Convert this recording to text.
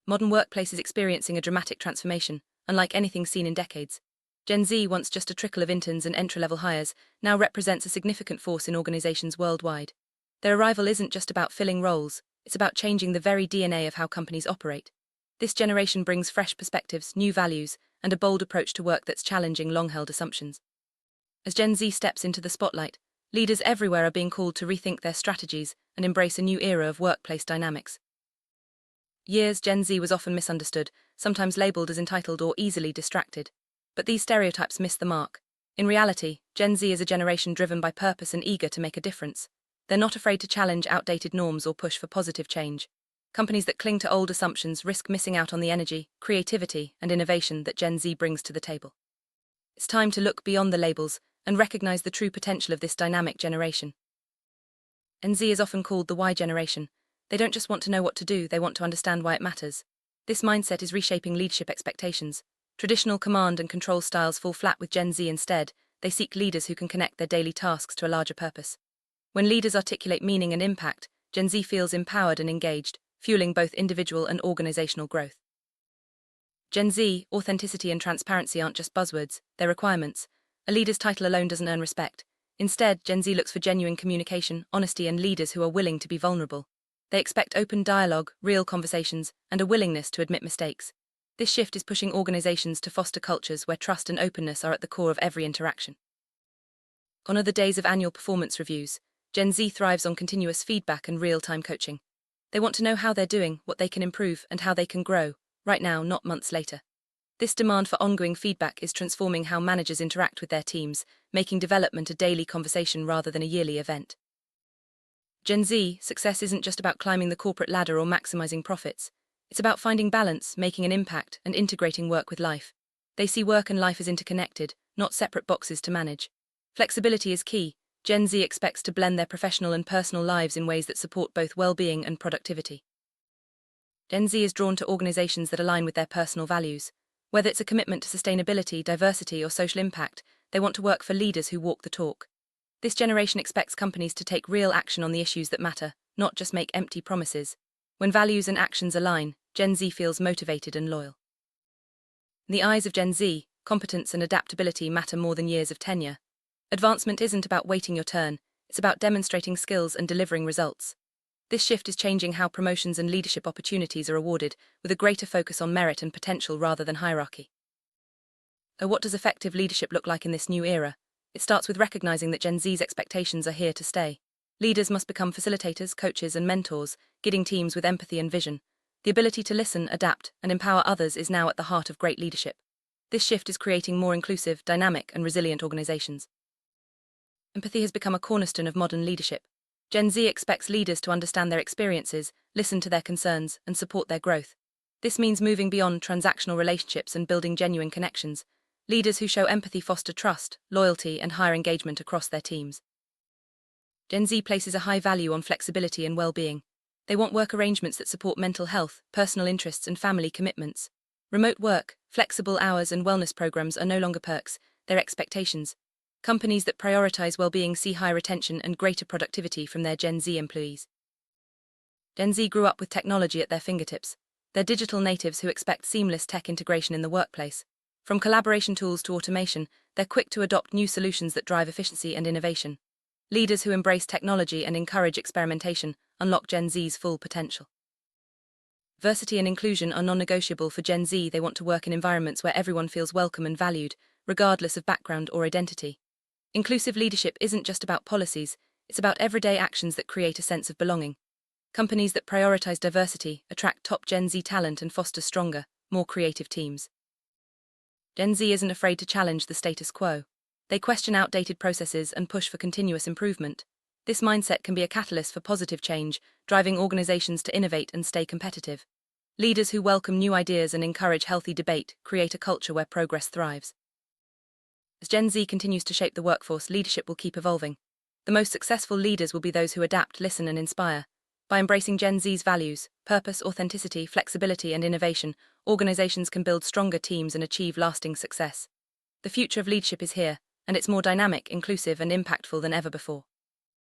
Modern workplace is experiencing a dramatic transformation, unlike anything seen in decades. Gen Z, once just a trickle of interns and entry-level hires, now represents a significant force in organizations worldwide. Their arrival isn't just about filling roles, it's about changing the very DNA of how companies operate. This generation brings fresh perspectives, new values, and a bold approach to work that's challenging long-held assumptions. As Gen Z steps into the spotlight, leaders everywhere are being called to rethink their strategies and embrace a new era of workplace dynamics. Years Gen Z was often misunderstood, sometimes labeled as entitled or easily distracted. But these stereotypes miss the mark. In reality, Gen Z is a generation driven by purpose and eager to make a difference. They're not afraid to challenge outdated norms or push for positive change. Companies that cling to old assumptions risk missing out on the energy, creativity, and innovation that Gen Z brings to the table. It's time to look beyond the labels and recognize the true potential of this dynamic generation. Gen Z is often called the Y generation. They don't just want to know what to do, they want to understand why it matters. This mindset is reshaping leadership expectations. Traditional command and control styles fall flat with Gen Z. Instead, they seek leaders who can connect their daily tasks to a larger purpose. When leaders articulate meaning and impact, Gen Z feels empowered and engaged, fueling both individual and organizational growth. Gen Z, authenticity and transparency aren't just buzzwords, they're requirements. A leader's title alone doesn't earn respect. Instead, Gen Z looks for genuine communication, honesty, and leaders who are willing to be vulnerable. They expect open dialogue, real conversations, and a willingness to admit mistakes. This shift is pushing organizations to foster cultures where trust and openness are at the core of every interaction. Gone are the days of annual performance reviews. Gen Z thrives on continuous feedback and real-time coaching. They want to know how they're doing, what they can improve, and how they can grow, right now, not months later. This demand for ongoing feedback is transforming how managers interact with their teams, making development a daily conversation rather than a yearly event. Gen Z, success isn't just about climbing the corporate ladder or maximizing profits. It's about finding balance, making an impact, and integrating work with life. They see work and life as interconnected, not separate boxes to manage. Flexibility is key. Gen Z expects to blend their professional and personal lives in ways that support both well-being and productivity. Gen Z is drawn to organizations that align with their personal values. Whether it's a commitment to sustainability, diversity, or social impact, they want to work for leaders who walk the talk. This generation expects companies to take real action on the issues that matter, not just make empty promises. When values and actions align, Gen Z feels motivated and loyal. In the eyes of Gen Z, competence and adaptability matter more than years of tenure. Advancement isn't about waiting your turn, it's about demonstrating skills and delivering results. This shift is changing how promotions and leadership opportunities are awarded, with a greater focus on merit and potential rather than hierarchy. What does effective leadership look like in this new era? It starts with recognizing that Gen Z's expectations are here to stay. Leaders must become facilitators, coaches, and mentors, guiding teams with empathy and vision. The ability to listen, adapt, and empower others is now at the heart of great leadership. This shift is creating more inclusive, dynamic, and resilient organizations. Empathy has become a cornerstone of modern leadership. Gen Z expects leaders to understand their experiences, listen to their concerns, and support their growth. This means moving beyond transactional relationships and building genuine connections. Leaders who show empathy foster trust, loyalty, and higher engagement across their teams. Gen Z places a high value on flexibility and well-being. They want work arrangements that support mental health, personal interests, and family commitments. Remote work, flexible hours, and wellness programs are no longer perks, they're expectations. Companies that prioritize well-being see higher retention and greater productivity from their Gen Z employees. Gen Z grew up with technology at their fingertips. They're digital natives who expect seamless tech integration in the workplace. From collaboration tools to automation, they're quick to adopt new solutions that drive efficiency and innovation. Leaders who embrace technology and encourage experimentation unlock Gen Z's full potential. Diversity and inclusion are non-negotiable for Gen Z. They want to work in environments where everyone feels welcome and valued, regardless of background or identity. Inclusive leadership isn't just about policies, it's about everyday actions that create a sense of belonging. Companies that prioritize diversity attract top Gen Z talent and foster stronger, more creative teams. Gen Z isn't afraid to challenge the status quo. They question outdated processes and push for continuous improvement. This mindset can be a catalyst for positive change, driving organizations to innovate and stay competitive. Leaders who welcome new ideas and encourage healthy debate create a culture where progress thrives. As Gen Z continues to shape the workforce, leadership will keep evolving. The most successful leaders will be those who adapt, listen, and inspire. By embracing Gen Z's values, purpose, authenticity, flexibility, and innovation, organizations can build stronger teams and achieve lasting success. The future of leadership is here, and it's more dynamic, inclusive, and impactful than ever before.